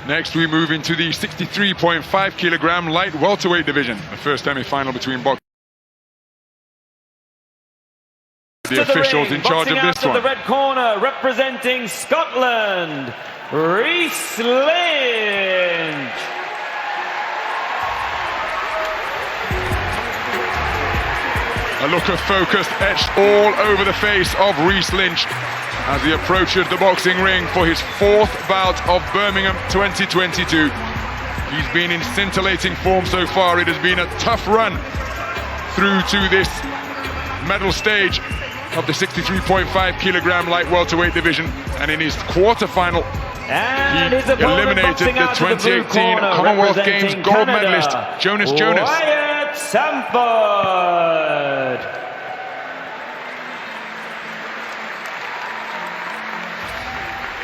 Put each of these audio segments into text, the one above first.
Next, we move into the 63.5 kilogram light welterweight division. The first semi-final between boxers. The officials in charge of this one. The red corner, representing Scotland, Reese, Lynch. A look of focus etched all over the face of Reese Lynch as he approaches the boxing ring for his fourth bout of Birmingham 2022. He's been in scintillating form so far. It has been a tough run through to this medal stage of the 63.5 kilogram light welterweight division, and in his quarterfinal he eliminated the 2018 Commonwealth Games gold medalist Jonas Wyatt Sanford.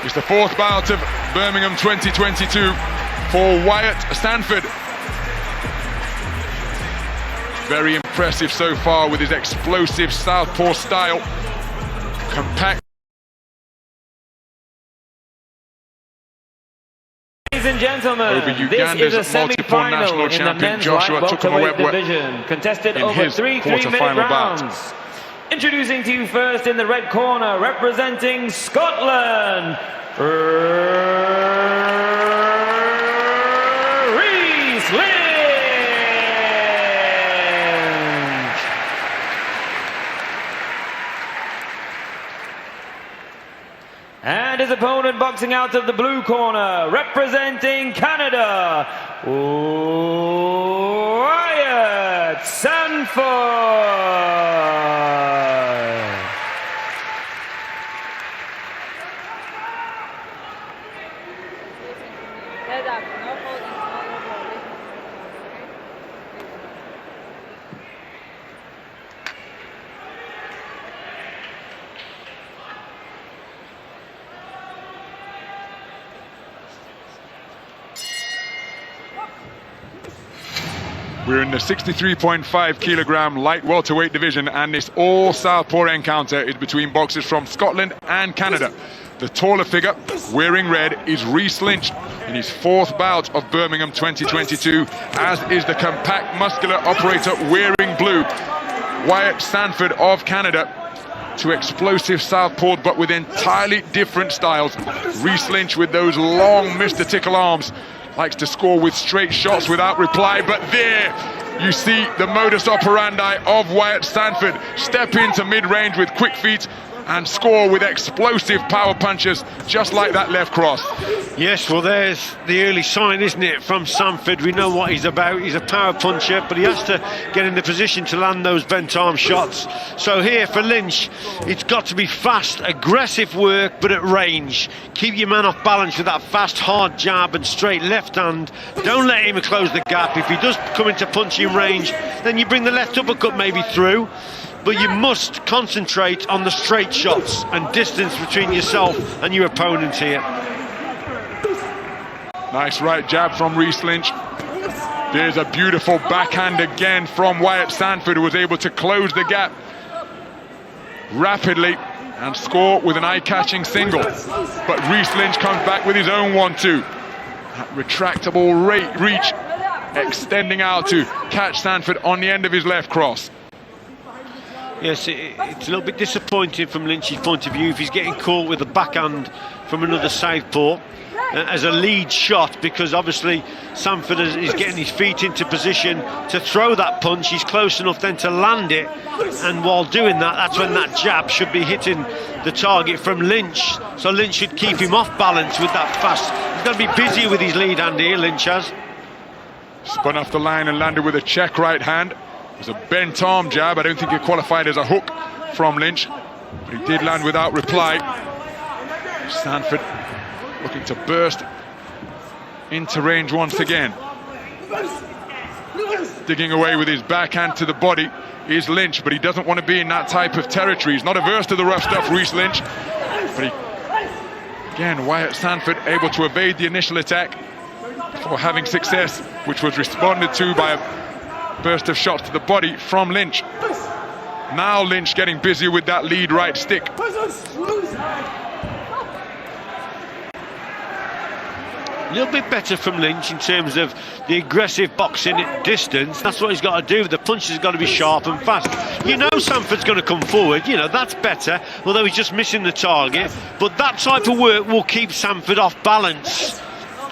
It's the fourth bout of Birmingham 2022 for Wyatt Sanford. Very impressive so far with his explosive southpaw style. Compact. Ladies and gentlemen, over Uganda's this is a multiple national in the champion men's Joshua light welterweight Tukumawebwe division, contested in over his three quarter-final three-minute bout. rounds. Introducing to you first in the red corner, representing Scotland, Reese Lynch. And his opponent boxing out of the blue corner, representing Canada, Wyatt Sanford. We're in the 63.5 kilogram light welterweight division, and this all southpaw encounter is between boxers from Scotland and Canada. The taller figure, wearing red, is Reese Lynch in his fourth bout of Birmingham 2022, as is the compact muscular operator wearing blue, Wyatt Sanford of Canada. Two explosive southpaw, but with entirely different styles. Reese Lynch with those long Mr. Tickle arms likes to score with straight shots without reply, but there you see the modus operandi of Wyatt Sanford. Step into mid-range with quick feet and score with explosive power punches, just like that left cross. Yes, well, there's the early sign, isn't it, from Sanford. We know what he's about. He's a power puncher, but he has to get in the position to land those bent arm shots. So here for Lynch, it's got to be fast, aggressive work, but at range. Keep your man off balance with that fast, hard jab and straight left hand. Don't let him close the gap. If he does come into punching range, then you bring the left uppercut maybe through. But you must concentrate on the straight shots and distance between yourself and your opponent here. Nice right jab from Reese Lynch. There's a beautiful backhand again from Wyatt Sanford, who was able to close the gap rapidly and score with an eye-catching single. But Reese Lynch comes back with his own 1-2. That retractable reach extending out to catch Sanford on the end of his left cross. Yes, it's a little bit disappointing from Lynch's point of view if he's getting caught with a backhand from another southpaw as a lead shot, because obviously Sanford is getting his feet into position to throw that punch. He's close enough then to land it, and while doing that, that's when that jab should be hitting the target from Lynch. So Lynch should keep him off balance with that fast. He's going to be busy with his lead hand here, Lynch has. Spun off the line and landed with a check right hand. It was a bent arm jab. I don't think it qualified as a hook from Lynch, but he did land without reply. Sanford looking to burst into range once again. Digging away with his backhand to the body is Lynch, but he doesn't want to be in that type of territory. He's not averse to the rough stuff, Reese Lynch. But again, Wyatt Sanford able to evade the initial attack for having success, which was responded to by a burst of shots to the body from Lynch. Now Lynch getting busy with that lead right stick. A little bit better from Lynch in terms of the aggressive boxing at distance. That's what he's got to do. The punches have got to be sharp and fast. You know Sanford's going to come forward. You know, that's better, although he's just missing the target. But that type of work will keep Sanford off balance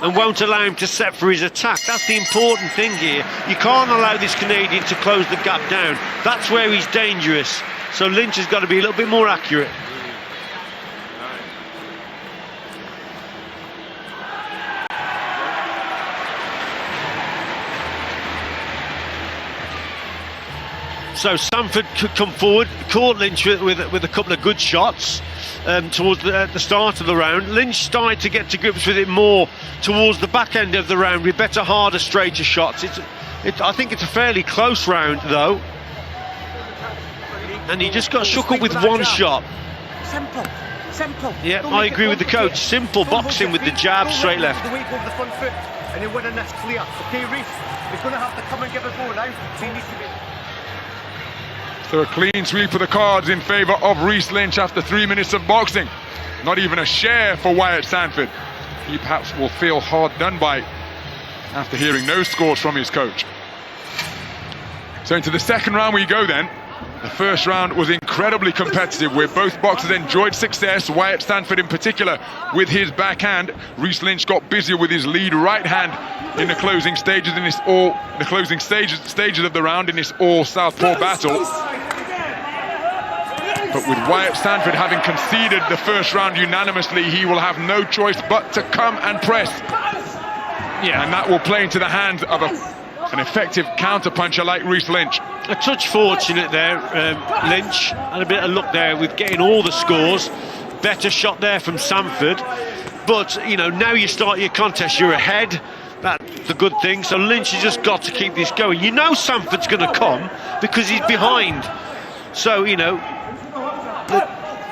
and won't allow him to set for his attack. That's the important thing here. You can't allow this Canadian to close the gap down. That's where he's dangerous. So Lynch has got to be a little bit more accurate. So Sanford could come forward, caught Lynch with a couple of good shots towards the start of the round. Lynch started to get to grips with it more towards the back end of the round with better, harder, straighter shots. I think it's a fairly close round though. And he just got shook up with one shot. Simple. Yeah, I agree with the coach. Simple boxing with the jab, straight left. The weight over the front foot, and you're winning this clear. Okay, Reese, he's going to have to come and give a go now. So he needs to be. So a clean sweep of the cards in favour of Reese Lynch after 3 minutes of boxing. Not even a share for Wyatt Sanford. He perhaps will feel hard done by after hearing no scores from his coach. So into the second round we go then. The first round was incredibly competitive where both boxers enjoyed success, Wyatt Sanford in particular with his backhand. Reese Lynch got busier with his lead right hand in the closing stages stages of the round in this all southpaw battle. But with Wyatt Sanford having conceded the first round unanimously, he will have no choice but to come and press. Yeah, and that will play into the hands of an effective counter-puncher like Reese Lynch. A touch fortunate there, Lynch, and a bit of luck there with getting all the scores. Better shot there from Sanford. But, you know, now you start your contest, you're ahead. That's the good thing. So Lynch has just got to keep this going. You know Sanford's going to come because he's behind. So, you know,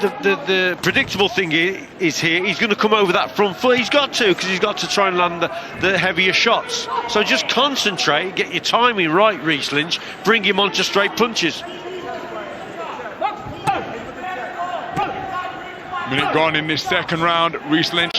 the predictable thing is here, he's going to come over that front foot. He's got to, because he's got to try and land the heavier shots. So just concentrate, get your timing right, Reese Lynch, bring him on to straight punches. Minute gone in this second round. Reese Lynch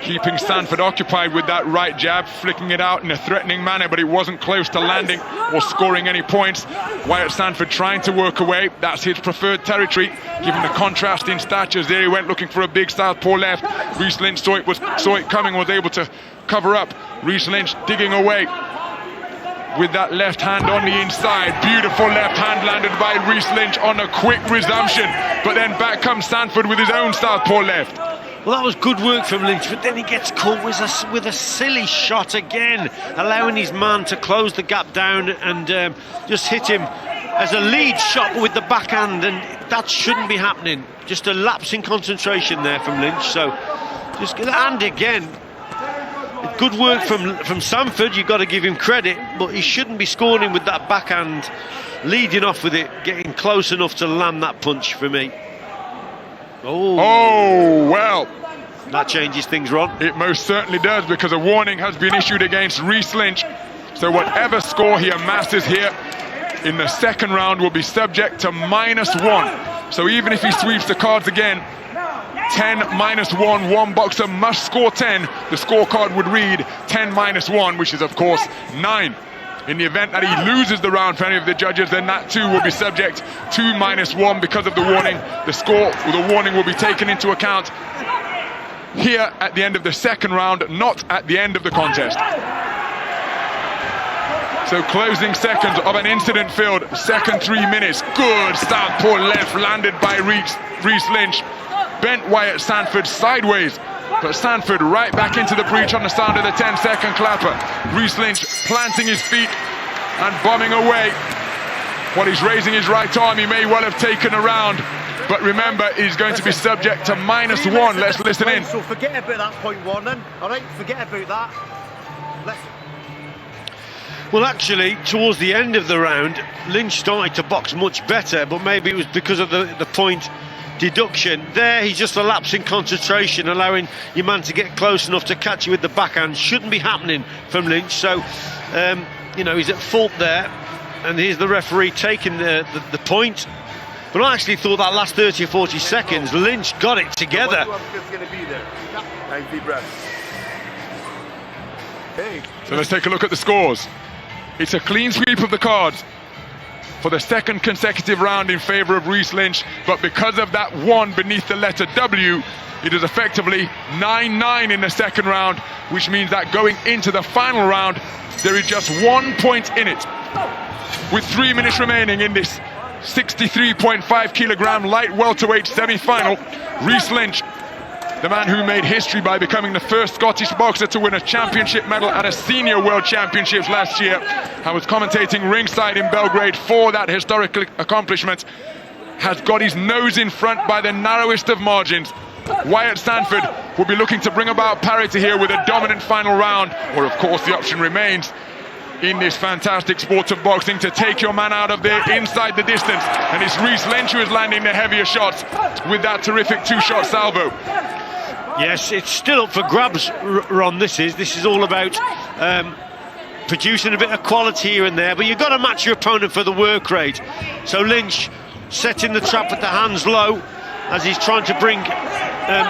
keeping Sanford occupied with that right jab, flicking it out in a threatening manner, but it wasn't close to landing or scoring any points. Wyatt Sanford trying to work away. That's his preferred territory, given the contrast in statures. There he went looking for a big southpaw left. Reese Lynch saw it coming, was able to cover up. Reese Lynch digging away with that left hand on the inside. Beautiful left hand landed by Reese Lynch on a quick resumption, but then back comes Sanford with his own southpaw left. Well, that was good work from Lynch, but then he gets caught with a silly shot again, allowing his man to close the gap down and just hit him as a lead shot with the backhand, and that shouldn't be happening. Just a lapse in concentration there from Lynch. So, and again, good work from Sanford. You've got to give him credit, but he shouldn't be scoring with that backhand, leading off with it, getting close enough to land that punch for me. Oh, well. That changes things, Ron. It most certainly does, because a warning has been issued against Reese Lynch. So whatever score he amasses here in the second round will be subject to -1. So even if he sweeps the cards again, 10 -1, one boxer must score 10. The scorecard would read 10 -1, which is of course 9. In the event that he loses the round for any of the judges, then that too will be subject to -1 because of the warning. The warning will be taken into account here at the end of the second round, not at the end of the contest. So closing seconds of an incident-filled second 3 minutes. Good southpaw left landed by Reese Lynch. Bent Wyatt Sanford sideways, but Sanford right back into the breach on the sound of the 10-second clapper. Reese Lynch planting his feet and bombing away. While he's raising his right arm, he may well have taken a round, but remember, he's going to be subject to -1. Let's listen in. So forget about that point warning, all right? Forget about that. Listen. Well, actually, towards the end of the round, Lynch started to box much better, but maybe it was because of the point deduction. There, he's just a lapse in concentration, allowing your man to get close enough to catch you with the backhand. Shouldn't be happening from Lynch, so, you know, he's at fault there. And here's the referee taking the point. But I actually thought that last 30 or 40 seconds, Lynch got it together. So let's take a look at the scores. It's a clean sweep of the cards for the second consecutive round in favour of Reese Lynch, but because of that one beneath the letter W, it is effectively 9-9 in the second round, which means that going into the final round, there is just 1 point in it. With 3 minutes remaining in this 63.5 kilogram light welterweight semi-final, Reese Lynch, the man who made history by becoming the first Scottish boxer to win a championship medal at a senior world championships last year. I was commentating ringside in Belgrade for that historical accomplishment, has got his nose in front by the narrowest of margins. Wyatt Sanford will be looking to bring about parity here with a dominant final round, or of course the option remains in this fantastic sport of boxing to take your man out of there inside the distance, and it's Reese Lynch who is landing the heavier shots with that terrific two-shot salvo. Yes, it's still up for grabs, Ron. This is all about producing a bit of quality here and there, but you've got to match your opponent for the work rate. So Lynch setting the trap with the hands low as he's trying to bring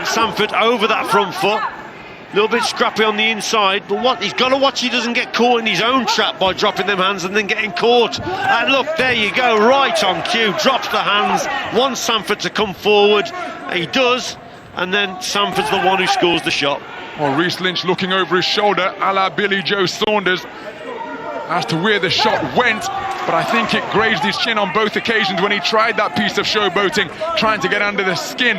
Sanford over that front foot. A little bit scrappy on the inside, but he's got to watch he doesn't get caught in his own trap by dropping them hands and then getting caught. And look, there you go, right on cue, drops the hands, wants Sanford to come forward. He does, and then Sanford's the one who scores the shot. Well, Reese Lynch looking over his shoulder, a la Billy Joe Saunders, as to where the shot went, but I think it grazed his chin on both occasions when he tried that piece of showboating, trying to get under the skin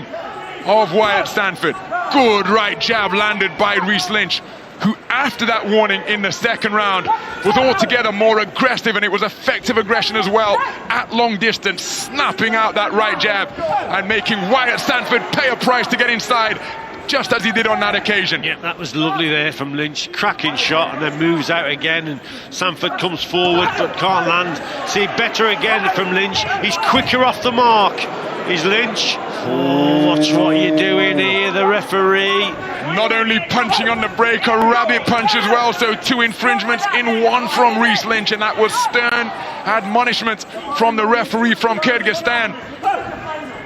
of Wyatt Sanford. Good right jab landed by Reese Lynch, who after that warning in the second round was altogether more aggressive, and it was effective aggression as well at long distance, snapping out that right jab and making Wyatt Sanford pay a price to get inside, just as he did on that occasion. Yeah, that was lovely there from Lynch. Cracking shot, and then moves out again, and Sanford comes forward but can't land. See, better again from Lynch. He's quicker off the mark. Is Lynch. Oh, watch what you're doing here, the referee. Not only punching on the break, a rabbit punch as well, so 2 infringements in 1 from Reese Lynch, and that was stern admonishment from the referee from Kyrgyzstan.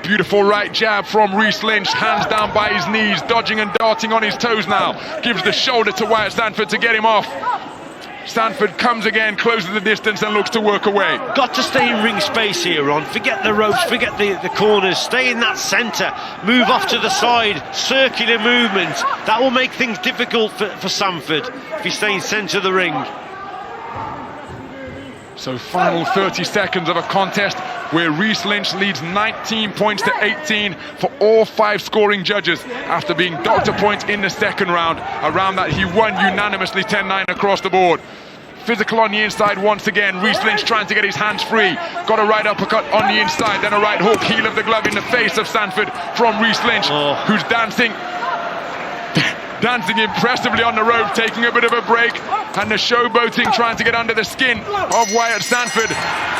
Beautiful right jab from Reese Lynch, hands down by his knees, dodging and darting on his toes now. Gives the shoulder to Wyatt Sanford to get him off. Sanford comes again, closes the distance and looks to work away. Got to stay in ring space here, Ron. Forget the ropes, forget the corners. Stay in that centre. Move off to the side. Circular movement. That will make things difficult for Sanford if he's staying centre of the ring. So final 30 seconds of a contest where Reese Lynch leads 19 points to 18 for all 5 scoring judges after being docked a point in the second round. Around that he won unanimously 10-9 across the board. Physical on the inside once again. Reese Lynch trying to get his hands free. Got a right uppercut on the inside, then a right hook, heel of the glove in the face of Sanford from Reese Lynch, who's dancing impressively on the rope, taking a bit of a break, and the showboating trying to get under the skin of Wyatt Sanford.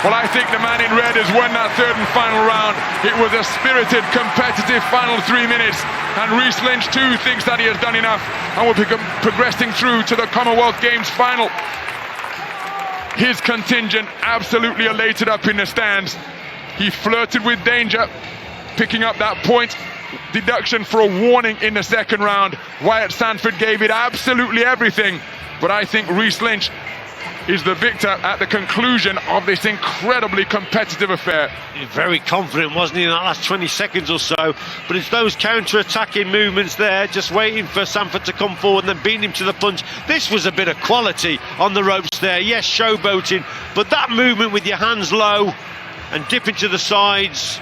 Well, I think the man in red has won that third and final round. It was a spirited, competitive final 3 minutes, and Reese Lynch too thinks that he has done enough and will be progressing through to the Commonwealth Games final. His contingent absolutely elated up in the stands. He flirted with danger, picking up that point deduction for a warning in the second round. Wyatt Sanford gave it absolutely everything, but I think Reese Lynch is the victor at the conclusion of this incredibly competitive affair. Very confident, wasn't he, in that last 20 seconds or so? But it's those counter-attacking movements there, just waiting for Sanford to come forward and then beating him to the punch. This was a bit of quality on the ropes there. Yes, showboating, but that movement with your hands low and dipping to the sides,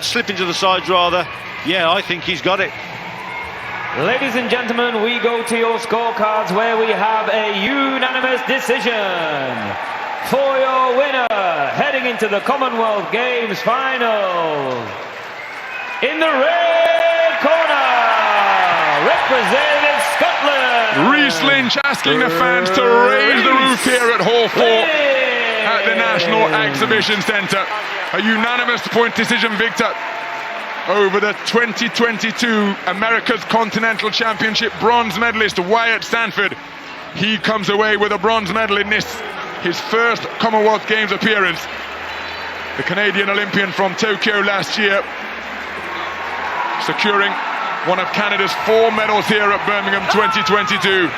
slipping to the sides rather, yeah, I think he's got it. Ladies and gentlemen, we go to your scorecards where we have a unanimous decision for your winner heading into the Commonwealth Games final. In the red corner, representing Scotland, Reese Lynch asking the fans to raise the roof here at Hall 4 at the National Exhibition Centre. A unanimous point decision victor over the 2022 America's Continental Championship bronze medalist Wyatt Sanford. He comes away with a bronze medal in this, his first Commonwealth Games appearance. The Canadian Olympian from Tokyo last year, securing one of Canada's 4 medals here at Birmingham 2022.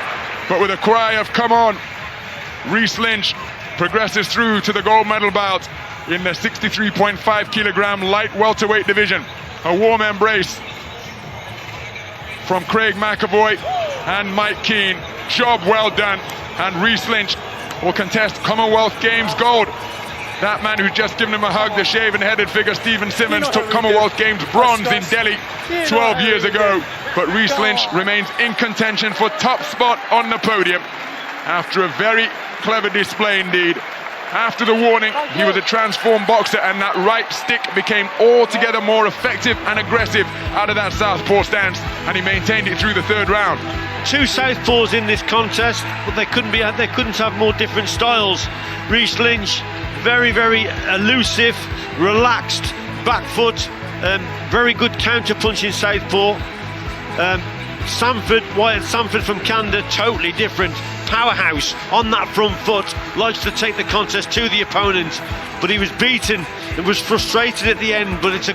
but with a cry of come on, Reese Lynch progresses through to the gold medal bout in the 63.5 kilogram light welterweight division. A warm embrace from Craig McAvoy and Mike Keane. Job well done, and Reese Lynch will contest Commonwealth Games gold. That man who's just given him a hug, the shaven-headed figure Stephen Simmons, took Commonwealth Games bronze in Delhi 12 years ago. But Reese Lynch remains in contention for top spot on the podium after a very clever display indeed. After the warning, he was a transformed boxer, and that right stick became altogether more effective and aggressive out of that southpaw stance, and he maintained it through the third round. Two southpaws in this contest, but they couldn't have more different styles. Reese Lynch, very, very elusive, relaxed back foot, very good counter-punching southpaw. Wyatt Sanford from Canada, totally different. Powerhouse on that front foot, likes to take the contest to the opponent, but he was beaten and was frustrated at the end. But it's a